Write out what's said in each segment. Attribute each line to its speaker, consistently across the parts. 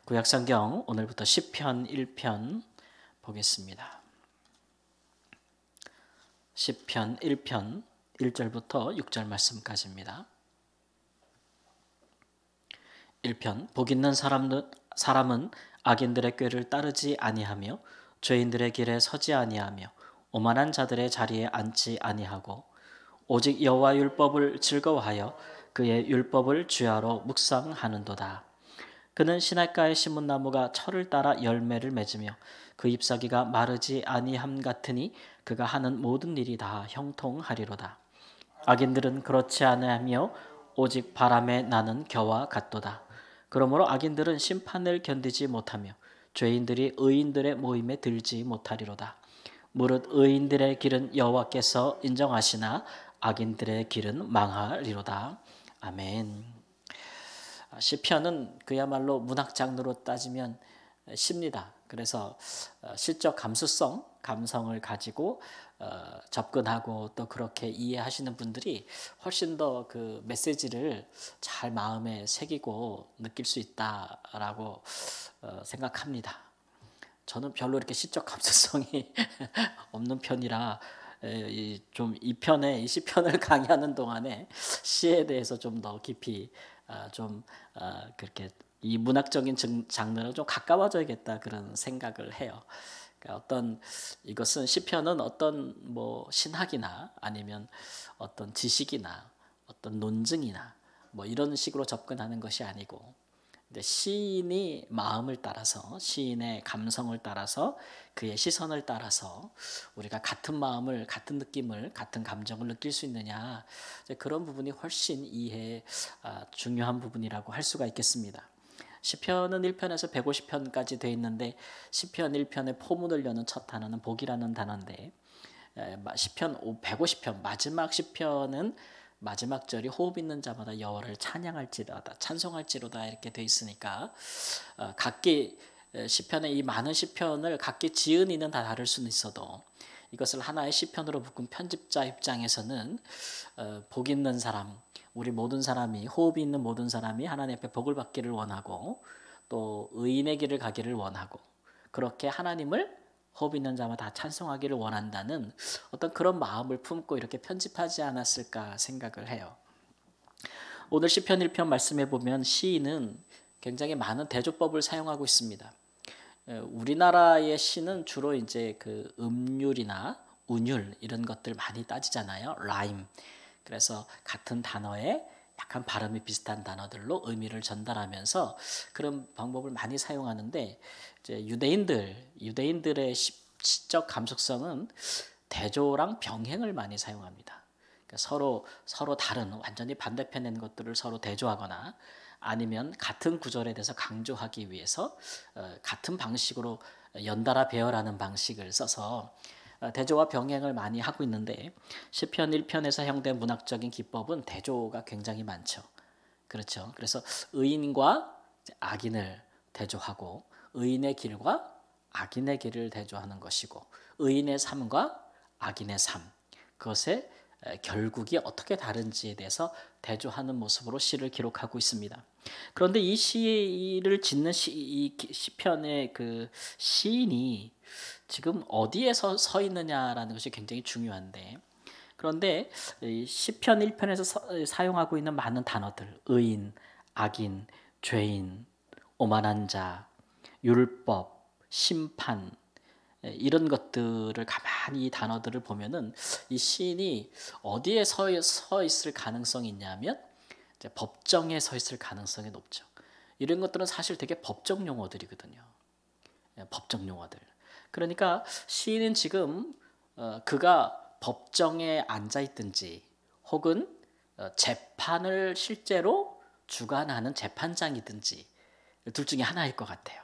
Speaker 1: 구약성경 오늘부터 시편 1편 보겠습니다. 시편 1편 1절부터 6절 말씀까지입니다. 1편 복 있는 사람은 악인들의 꾀를 따르지 아니하며 죄인들의 길에 서지 아니하며 오만한 자들의 자리에 앉지 아니하고 오직 여호와 율법을 즐거워하여 그의 율법을 주야로 묵상하는도다. 그는 시냇가에 심은 나무가 철을 따라 열매를 맺으며 그 잎사귀가 마르지 아니함 같으니 그가 하는 모든 일이 다 형통하리로다. 악인들은 그렇지 아니하며 오직 바람에 나는 겨와 같도다. 그러므로 악인들은 심판을 견디지 못하며 죄인들이 의인들의 모임에 들지 못하리로다. 무릇 의인들의 길은 여호와께서 인정하시나 악인들의 길은 망하리로다. 아멘. 시편은 그야말로 문학 장르로 따지면 시입니다. 그래서 시적 감수성, 감성을 가지고 접근하고 또 그렇게 이해하시는 분들이 훨씬 더 그 메시지를 잘 마음에 새기고 느낄 수 있다라고 생각합니다. 저는 별로 이렇게 시적 감수성이 없는 편이라 좀 이 시편을 강의하는 동안에 시에 대해서 좀 더 깊이 그렇게 이 문학적인 장르랑 좀 가까워져야겠다 그런 생각을 해요. 그러니까 이것은 시편은 어떤 뭐 신학이나 아니면 어떤 지식이나 어떤 논증이나 뭐 이런 식으로 접근하는 것이 아니고 시인이 마음을 따라서 시인의 감성을 따라서 그의 시선을 따라서 우리가 같은 마음을 같은 느낌을 같은 감정을 느낄 수 있느냐 그런 부분이 훨씬 중요한 부분이라고 할 수가 있겠습니다. 시편은 1편에서 150편까지 되어 있는데 시편 1편의 포문을 여는 첫 단어는 복이라는 단어인데 시편 150편 마지막 시편은 마지막 절이 호흡 있는 자마다 여호와를 찬양할지로다 찬송할지로다 이렇게 돼 있으니까 각기 시편의 이 많은 시편을 각기 지은이는 다 다를 수는 있어도 이것을 하나의 시편으로 묶은 편집자 입장에서는 복 있는 사람 우리 모든 사람이 호흡이 있는 모든 사람이 하나님 앞에 복을 받기를 원하고 또 의인의 길을 가기를 원하고 그렇게 하나님을 호흡 있는 자마다 다 찬송하기를 원한다는 어떤 그런 마음을 품고 이렇게 편집하지 않았을까 생각을 해요. 오늘 시편 1편 말씀해 보면 시인은 굉장히 많은 대조법을 사용하고 있습니다. 우리나라의 시는 주로 이제 그 음률이나 운율 이런 것들 많이 따지잖아요. 라임. 그래서 같은 단어에 약간 발음이 비슷한 단어들로 의미를 전달하면서 그런 방법을 많이 사용하는데 이제 유대인들의 시적 감수성은 대조랑 병행을 많이 사용합니다. 그러니까 서로 다른 완전히 반대편에 있는 것들을 서로 대조하거나 아니면 같은 구절에 대해서 강조하기 위해서 같은 방식으로 연달아 배열하는 방식을 써서 대조와 병행을 많이 하고 있는데 시편 1편에 사용된 문학적인 기법은 대조가 굉장히 많죠. 그렇죠. 그래서 의인과 악인을 대조하고 의인의 길과 악인의 길을 대조하는 것이고 의인의 삶과 악인의 삶 그것의 결국이 어떻게 다른지에 대해서 대조하는 모습으로 시를 기록하고 있습니다. 그런데 이 시를 짓는 이 시편의 그 시인이 지금 어디에 서 있느냐라는 것이 굉장히 중요한데 그런데 시편 1편에서 사용하고 있는 많은 단어들 의인, 악인, 죄인, 오만한 자, 율법, 심판 이런 것들을 가만히 이 단어들을 보면은 이 시인이 어디에 서 있을 가능성이 있냐면 이제 법정에 서 있을 가능성이 높죠. 이런 것들은 사실 되게 법정 용어들이거든요. 법정 용어들. 그러니까 시인은 지금 그가 법정에 앉아 있든지 혹은 재판을 실제로 주관하는 재판장이든지 둘 중에 하나일 것 같아요.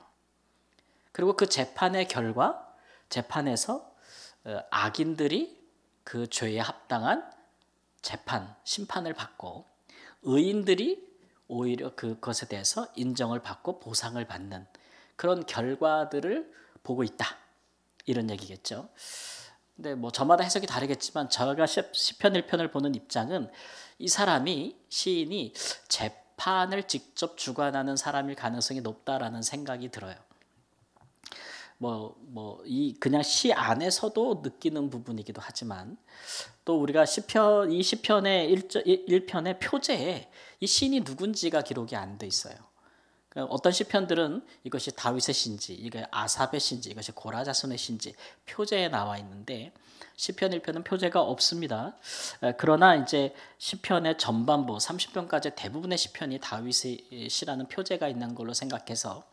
Speaker 1: 그리고 그 재판의 결과 재판에서 악인들이 그 죄에 합당한 심판을 받고 의인들이 오히려 그것에 대해서 인정을 받고 보상을 받는 그런 결과들을 보고 있다. 이런 얘기겠죠. 근데 뭐 저마다 해석이 다르겠지만 제가 시편 1편을 보는 입장은 이 시인이 재판을 직접 주관하는 사람일 가능성이 높다라는 생각이 들어요. 이 그냥 시 안에서도 느끼는 부분이기도 하지만 또 우리가 이 시편의 1편의 표제에 이 시인이 누군지가 기록이 안 돼 있어요. 그러니까 어떤 시편들은 이것이 다윗의 시인지, 이게 아삽의 시인지, 이것이 고라 자손의 시인지 표제에 나와 있는데 시편 1편은 표제가 없습니다. 그러나 이제 시편의 전반부 30편까지 대부분의 시편이 다윗의 시라는 표제가 있는 걸로 생각해서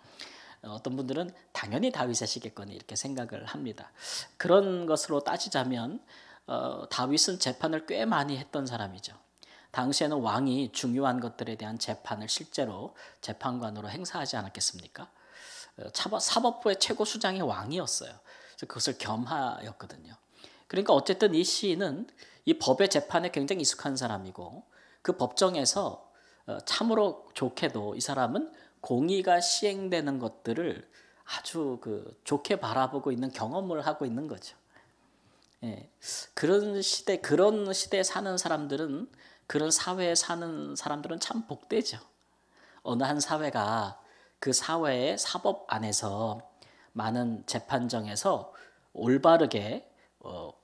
Speaker 1: 어떤 분들은 당연히 다윗의 시겠거니 이렇게 생각을 합니다. 그런 것으로 따지자면 다윗은 재판을 꽤 많이 했던 사람이죠. 당시에는 왕이 중요한 것들에 대한 재판을 실제로 재판관으로 행사하지 않았겠습니까? 사법부의 최고 수장이 왕이었어요. 그래서 그것을 겸하였거든요. 그러니까 어쨌든 이 시인은 이 법의 재판에 굉장히 익숙한 사람이고 그 법정에서 참으로 좋게도 이 사람은 공의가 시행되는 것들을 아주 좋게 바라보고 있는 경험을 하고 있는 거죠. 예, 그런 시대에 사는 사람들은, 그런 사회에 사는 사람들은 참 복되죠. 어느 한 사회가 그 사회의 사법 안에서 많은 재판정에서 올바르게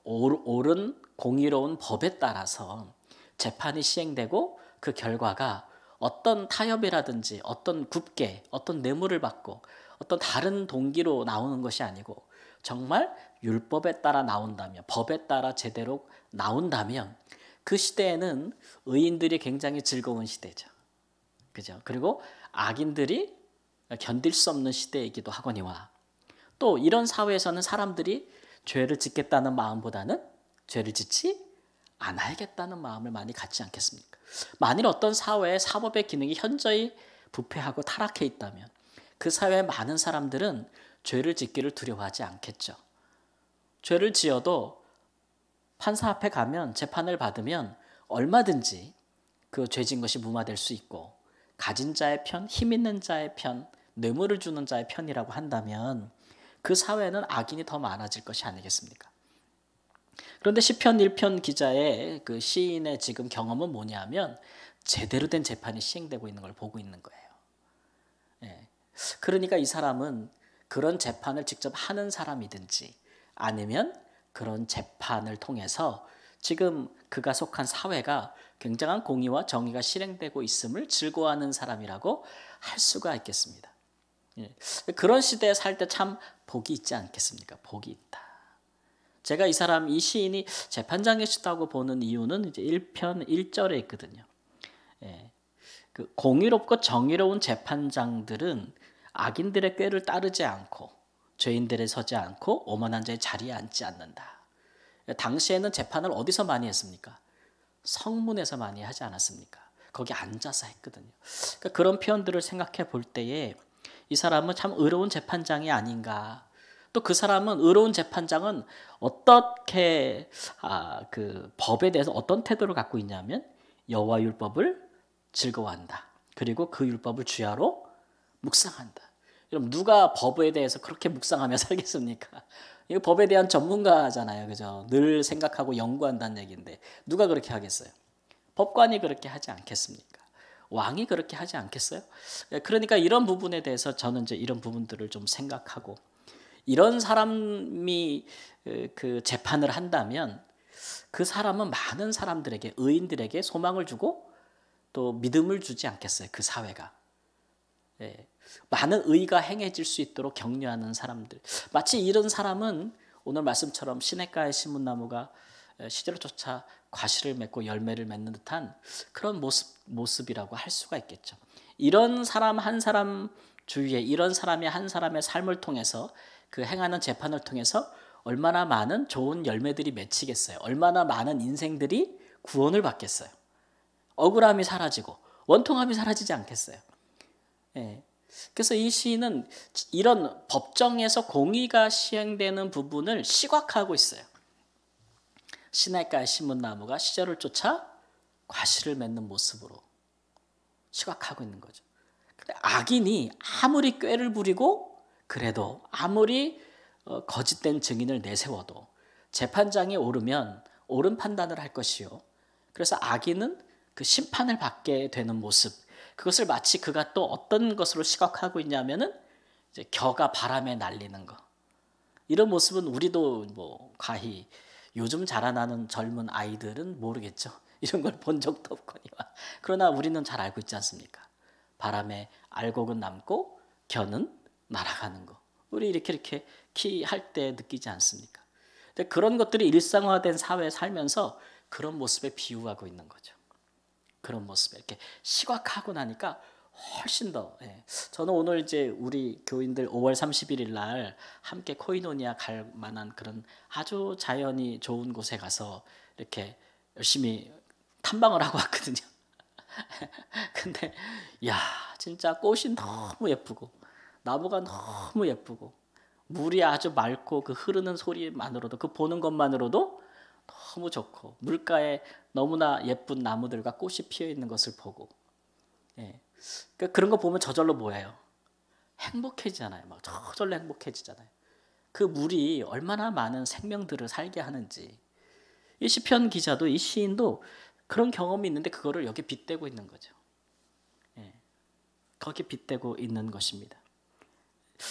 Speaker 1: 옳은 공의로운 법에 따라서 재판이 시행되고 그 결과가 어떤 타협이라든지 어떤 굽게 어떤 뇌물을 받고 어떤 다른 동기로 나오는 것이 아니고 정말 율법에 따라 나온다면, 법에 따라 제대로 나온다면 그 시대에는 의인들이 굉장히 즐거운 시대죠. 그죠? 그리고 악인들이 견딜 수 없는 시대이기도 하거니와 또 이런 사회에서는 사람들이 죄를 짓겠다는 마음보다는 죄를 짓지 않아야겠다는 마음을 많이 갖지 않겠습니까? 만일 어떤 사회에 사법의 기능이 현저히 부패하고 타락해 있다면 그 사회의 많은 사람들은 죄를 짓기를 두려워하지 않겠죠. 죄를 지어도 판사 앞에 가면 재판을 받으면 얼마든지 그 죄진 것이 무마될 수 있고 가진 자의 편, 힘 있는 자의 편, 뇌물을 주는 자의 편이라고 한다면 그 사회는 악인이 더 많아질 것이 아니겠습니까? 그런데 시편 1편 기자의 그 시인의 지금 경험은 뭐냐면 제대로 된 재판이 시행되고 있는 걸 보고 있는 거예요. 예. 그러니까 이 사람은 그런 재판을 직접 하는 사람이든지 아니면 그런 재판을 통해서 지금 그가 속한 사회가 굉장한 공의와 정의가 실행되고 있음을 즐거워하는 사람이라고 할 수가 있겠습니다. 예. 그런 시대에 살 때 참 복이 있지 않겠습니까? 복이 있다. 제가 이 시인이 재판장이시다고 보는 이유는 이제 1편 1절에 있거든요. 예. 그 공의롭고 정의로운 재판장들은 악인들의 꾀를 따르지 않고 죄인들에 서지 않고 오만한 자의 자리에 앉지 않는다. 당시에는 재판을 어디서 많이 했습니까? 성문에서 많이 하지 않았습니까? 거기 앉아서 했거든요. 그러니까 그런 표현들을 생각해 볼 때에 이 사람은 참 의로운 재판장이 아닌가. 또 그 사람은 의로운 재판장은 어떻게 그 법에 대해서 어떤 태도를 갖고 있냐면 여호와 율법을 즐거워한다. 그리고 그 율법을 주야로 묵상한다. 그럼 누가 법에 대해서 그렇게 묵상하며 살겠습니까? 이거 법에 대한 전문가잖아요. 그죠? 늘 생각하고 연구한다는 얘기인데 누가 그렇게 하겠어요? 법관이 그렇게 하지 않겠습니까? 왕이 그렇게 하지 않겠어요? 그러니까 이런 부분에 대해서 저는 이제 이런 부분들을 좀 생각하고 이런 사람이 그 재판을 한다면 그 사람은 많은 사람들에게 의인들에게 소망을 주고 또 믿음을 주지 않겠어요. 그 사회가. 예. 많은 의가 행해질 수 있도록 격려하는 사람들. 마치 이런 사람은 오늘 말씀처럼 시냇가의 시문나무가 시절을 쫓아 과실을 맺고 열매를 맺는 듯한 그런 모습이라고 할 수가 있겠죠. 이런 사람 한 사람 주위에 이런 사람이 한 사람의 삶을 통해서 그 행하는 재판을 통해서 얼마나 많은 좋은 열매들이 맺히겠어요. 얼마나 많은 인생들이 구원을 받겠어요. 억울함이 사라지고 원통함이 사라지지 않겠어요. 예. 그래서 이 시인은 이런 법정에서 공의가 시행되는 부분을 시각화하고 있어요. 시냇가의 시문나무가 시절을 쫓아 과실을 맺는 모습으로 시각화하고 있는 거죠. 근데 악인이 아무리 꾀를 부리고 그래도 아무리 거짓된 증인을 내세워도 재판장이 오르면 옳은 판단을 할 것이요. 그래서 악인은 그 심판을 받게 되는 모습, 그것을 마치 그가 또 어떤 것으로 시각하고 있냐면은 이제 겨가 바람에 날리는 거. 이런 모습은 우리도 뭐 가히 요즘 자라나는 젊은 아이들은 모르겠죠. 이런 걸 본 적도 없거니와. 그러나 우리는 잘 알고 있지 않습니까? 바람에 알곡은 남고 겨는 날아가는 거. 우리 이렇게 키 할 때 느끼지 않습니까? 근데 그런 것들이 일상화된 사회에 살면서 그런 모습에 비유하고 있는 거죠. 그런 모습에 이렇게 시각하고 나니까 훨씬 더. 저는 오늘 이제 우리 교인들 5월 31일 날 함께 코이노니아 갈 만한 그런 아주 자연이 좋은 곳에 가서 이렇게 열심히 탐방을 하고 왔거든요. 근데 야, 진짜 꽃이 너무 예쁘고 나무가 너무 예쁘고 물이 아주 맑고 그 흐르는 소리만으로도 그 보는 것만으로도 너무 좋고 물가에 너무나 예쁜 나무들과 꽃이 피어 있는 것을 보고 그러니까 그런 거 보면 저절로 뭐예요? 행복해지잖아요. 막 저절로 행복해지잖아요. 그 물이 얼마나 많은 생명들을 살게 하는지. 이 시편 기자도 이 시인도 그런 경험이 있는데 그거를 여기 빗대고 있는 거죠. 거기 빗대고 있는 것입니다.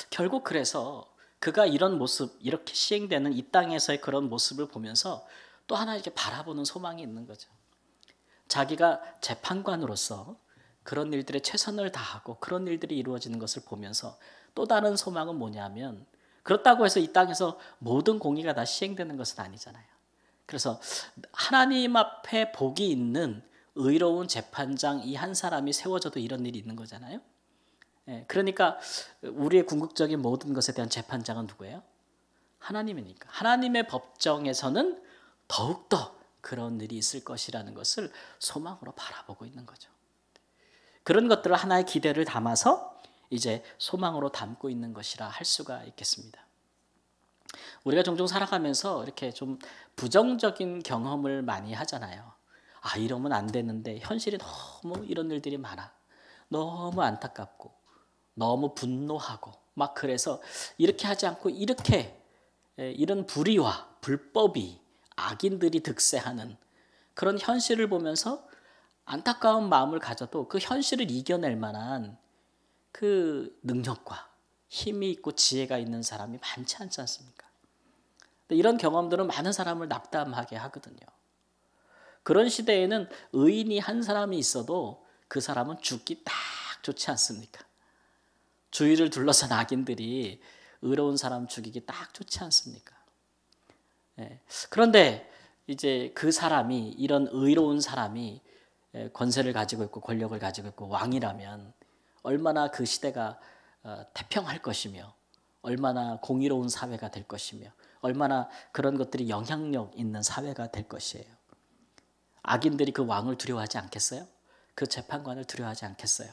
Speaker 1: 결국 그래서 그가 이런 모습, 이렇게 시행되는 이 땅에서의 그런 모습을 보면서 또 하나 이렇게 바라보는 소망이 있는 거죠. 자기가 재판관으로서 그런 일들에 최선을 다하고 그런 일들이 이루어지는 것을 보면서 또 다른 소망은 뭐냐면 그렇다고 해서 이 땅에서 모든 공의가 다 시행되는 것은 아니잖아요. 그래서 하나님 앞에 복이 있는 의로운 재판장 이 한 사람이 세워져도 이런 일이 있는 거잖아요. 그러니까 우리의 궁극적인 모든 것에 대한 재판장은 누구예요? 하나님이니까. 하나님의 법정에서는 더욱더 그런 일이 있을 것이라는 것을 소망으로 바라보고 있는 거죠. 그런 것들을 하나의 기대를 담아서 이제 소망으로 담고 있는 것이라 할 수가 있겠습니다. 우리가 종종 살아가면서 이렇게 좀 부정적인 경험을 많이 하잖아요. 아, 이러면 안 되는데 현실이 너무 이런 일들이 많아. 너무 안타깝고 너무 분노하고 막 그래서 이렇게 하지 않고 이렇게 이런 불의와 불법이 악인들이 득세하는 그런 현실을 보면서 안타까운 마음을 가져도 그 현실을 이겨낼 만한 그 능력과 힘이 있고 지혜가 있는 사람이 많지 않지 않습니까? 이런 경험들은 많은 사람을 낙담하게 하거든요. 그런 시대에는 의인이 한 사람이 있어도 그 사람은 죽기 딱 좋지 않습니까? 주위를 둘러싼 악인들이 의로운 사람 죽이기 딱 좋지 않습니까? 그런데 이제 그 사람이 이런 의로운 사람이 권세를 가지고 있고 권력을 가지고 있고 왕이라면 얼마나 그 시대가 태평할 것이며 얼마나 공의로운 사회가 될 것이며 얼마나 그런 것들이 영향력 있는 사회가 될 것이에요. 악인들이 그 왕을 두려워하지 않겠어요? 그 재판관을 두려워하지 않겠어요?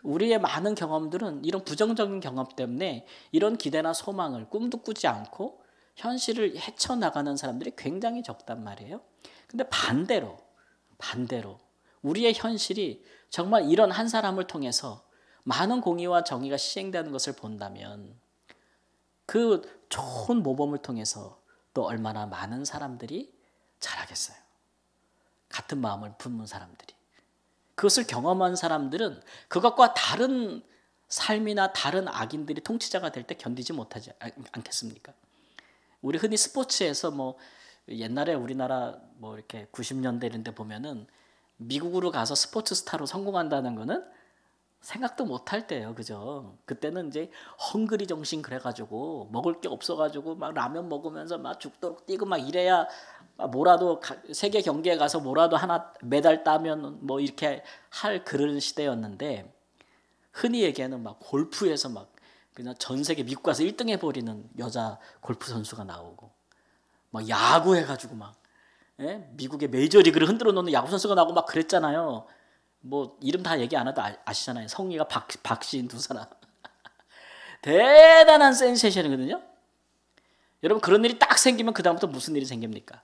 Speaker 1: 우리의 많은 경험들은 이런 부정적인 경험 때문에 이런 기대나 소망을 꿈도 꾸지 않고 현실을 헤쳐나가는 사람들이 굉장히 적단 말이에요. 근데 반대로 우리의 현실이 정말 이런 한 사람을 통해서 많은 공의와 정의가 시행되는 것을 본다면 그 좋은 모범을 통해서 또 얼마나 많은 사람들이 자라겠어요. 같은 마음을 품은 사람들이. 그것을 경험한 사람들은 그것과 다른 삶이나 다른 악인들이 통치자가 될 때 견디지 못하지 않겠습니까? 우리 흔히 스포츠에서 뭐 옛날에 우리나라 뭐 이렇게 90년대 이런 데 보면은 미국으로 가서 스포츠 스타로 성공한다는 거는 생각도 못할 때예요. 그죠? 그때는 이제 헝그리 정신 그래가지고 먹을 게 없어가지고 막 라면 먹으면서 막 죽도록 뛰고 막 이래야 뭐라도 세계 경기에 가서 뭐라도 하나 메달 따면 뭐 이렇게 할 그런 시대였는데 흔히 얘기하는 막 골프에서 막 그냥 전 세계 미국 가서 1등 해버리는 여자 골프 선수가 나오고 막 야구 해가지고 막 미국의 메이저리그를 흔들어 놓는 야구 선수가 나오고 막 그랬잖아요. 뭐 이름 다 얘기 안 해도 아시잖아요. 성의가 박시인 두 사람. 대단한 센세이션이거든요. 여러분 그런 일이 딱 생기면 그 다음부터 무슨 일이 생깁니까?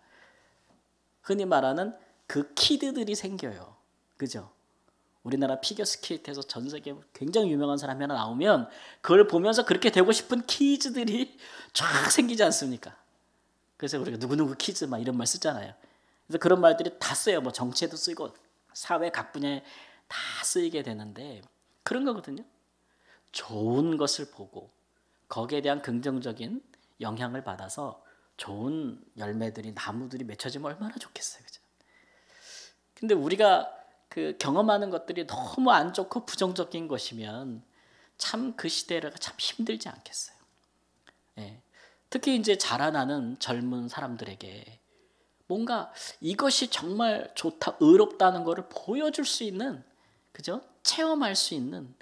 Speaker 1: 흔히 말하는 그 키드들이 생겨요. 그죠? 우리나라 피겨스케이트에서 전 세계 굉장히 유명한 사람이 하나 나오면 그걸 보면서 그렇게 되고 싶은 키즈들이 쫙 생기지 않습니까? 그래서 우리가 누구누구 키즈 막 이런 말 쓰잖아요. 그래서 그런 말들이 다 써요. 뭐 정치에도 쓰고 사회 각 분야에 다 쓰이게 되는데 그런 거거든요. 좋은 것을 보고 거기에 대한 긍정적인 영향을 받아서 좋은 열매들이 나무들이 맺혀지면 얼마나 좋겠어요. 그죠? 근데 우리가 그 경험하는 것들이 너무 안 좋고 부정적인 것이면 참 그 시대가 참 힘들지 않겠어요. 예. 특히 이제 자라나는 젊은 사람들에게 뭔가 이것이 정말 좋다, 의롭다는 것을 보여줄 수 있는, 그죠? 체험할 수 있는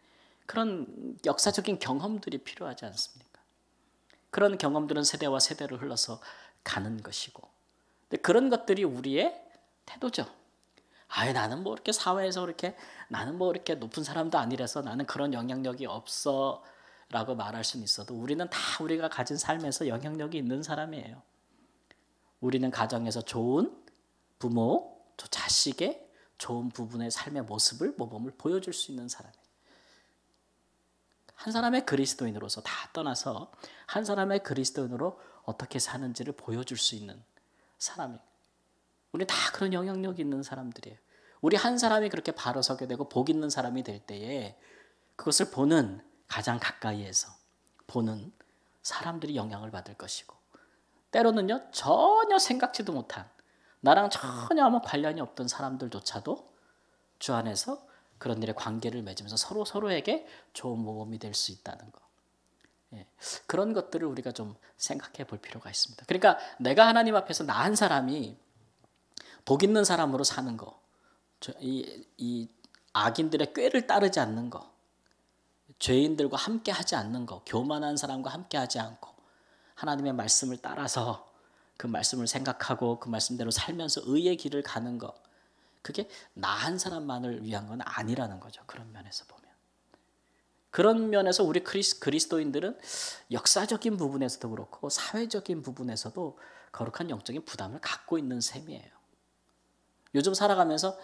Speaker 1: 그런 역사적인 경험들이 필요하지 않습니까? 그런 경험들은 세대와 세대를 흘러서 가는 것이고, 근데 그런 것들이 우리의 태도죠. 아예 나는 뭐 이렇게 사회에서 이렇게 나는 뭐 이렇게 높은 사람도 아니라서 나는 그런 영향력이 없어 라고 말할 수는 있어도 우리는 다 우리가 가진 삶에서 영향력이 있는 사람이에요. 우리는 가정에서 좋은 부모, 또 자식의 좋은 부분의 삶의 모습을 모범을 보여줄 수 있는 사람이에요. 한 사람의 그리스도인으로서 다 떠나서 한 사람의 그리스도인으로 어떻게 사는지를 보여줄 수 있는 사람이에요. 우리 다 그런 영향력이 있는 사람들이에요. 우리 한 사람이 그렇게 바로 서게 되고 복 있는 사람이 될 때에 그것을 보는 가장 가까이에서 보는 사람들이 영향을 받을 것이고, 때로는요 전혀 생각지도 못한 나랑 전혀 아무 관련이 없던 사람들조차도 주 안에서 그런 일에 관계를 맺으면서 서로 서로에게 좋은 모범이 될 수 있다는 거. 예, 그런 것들을 우리가 좀 생각해 볼 필요가 있습니다. 그러니까 내가 하나님 앞에서 나 한 사람이 복 있는 사람으로 사는 거, 이 악인들의 꾀를 따르지 않는 거, 죄인들과 함께 하지 않는 거, 교만한 사람과 함께 하지 않고 하나님의 말씀을 따라서 그 말씀을 생각하고 그 말씀대로 살면서 의의 길을 가는 거, 그게 나 한 사람만을 위한 건 아니라는 거죠. 그런 면에서 보면. 그런 면에서 우리 그리스도인들은 역사적인 부분에서도 그렇고 사회적인 부분에서도 거룩한 영적인 부담을 갖고 있는 셈이에요. 요즘 살아가면서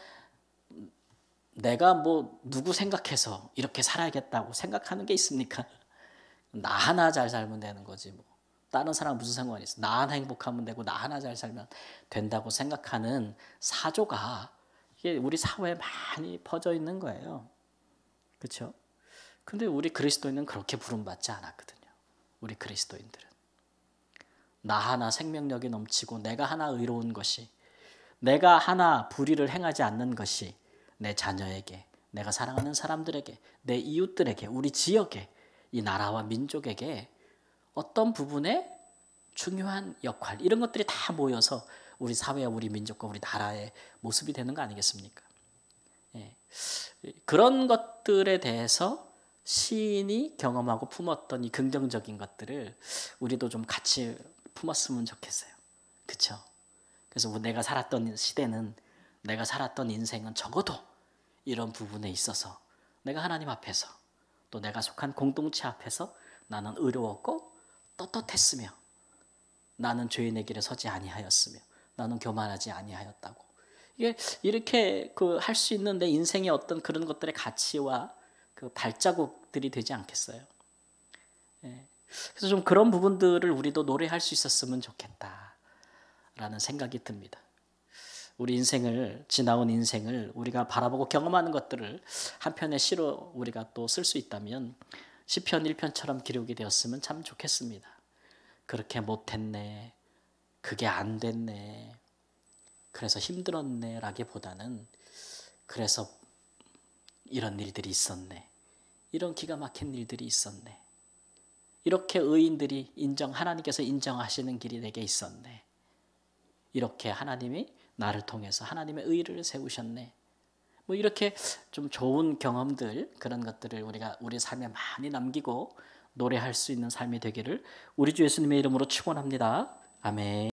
Speaker 1: 내가 뭐 누구 생각해서 이렇게 살아야겠다고 생각하는 게 있습니까? 나 하나 잘 살면 되는 거지 뭐. 다른 사람 무슨 상관이 있어. 나 하나 행복하면 되고 나 하나 잘 살면 된다고 생각하는 사조가 이게 우리 사회에 많이 퍼져 있는 거예요. 그렇죠? 근데 우리 그리스도인은 그렇게 부름받지 않았거든요. 우리 그리스도인들은. 나 하나 생명력이 넘치고 내가 하나 의로운 것이, 내가 하나 불의를 행하지 않는 것이 내 자녀에게, 내가 사랑하는 사람들에게, 내 이웃들에게, 우리 지역에, 이 나라와 민족에게 어떤 부분에 중요한 역할, 이런 것들이 다 모여서 우리 사회와 우리 민족과 우리 나라의 모습이 되는 거 아니겠습니까? 예. 그런 것들에 대해서 시인이 경험하고 품었던 이 긍정적인 것들을 우리도 좀 같이 품었으면 좋겠어요. 그렇죠? 그래서 내가 살았던 시대는, 내가 살았던 인생은 적어도 이런 부분에 있어서 내가 하나님 앞에서 또 내가 속한 공동체 앞에서 나는 의로웠고 떳떳했으며 나는 죄인의 길에 서지 아니하였으며 나는 교만하지 아니하였다고. 이게 이렇게 그 할 수 있는 내 인생의 어떤 그런 것들의 가치와 그 발자국들이 되지 않겠어요? 예. 그래서 좀 그런 부분들을 우리도 노래할 수 있었으면 좋겠다라는 생각이 듭니다. 우리 인생을, 지나온 인생을 우리가 바라보고 경험하는 것들을 한 편의 시로 우리가 또 쓸 수 있다면 시편 1편처럼 기록이 되었으면 참 좋겠습니다. 그렇게 못했네, 그게 안 됐네, 그래서 힘들었네 라기보다는 그래서 이런 일들이 있었네, 이런 기가 막힌 일들이 있었네, 이렇게 의인들이 하나님께서 인정하시는 길이 내게 있었네, 이렇게 하나님이 나를 통해서 하나님의 의를 세우셨네, 뭐 이렇게 좀 좋은 경험들, 그런 것들을 우리가 우리 삶에 많이 남기고 노래할 수 있는 삶이 되기를 우리 주 예수님의 이름으로 축원합니다. 아멘.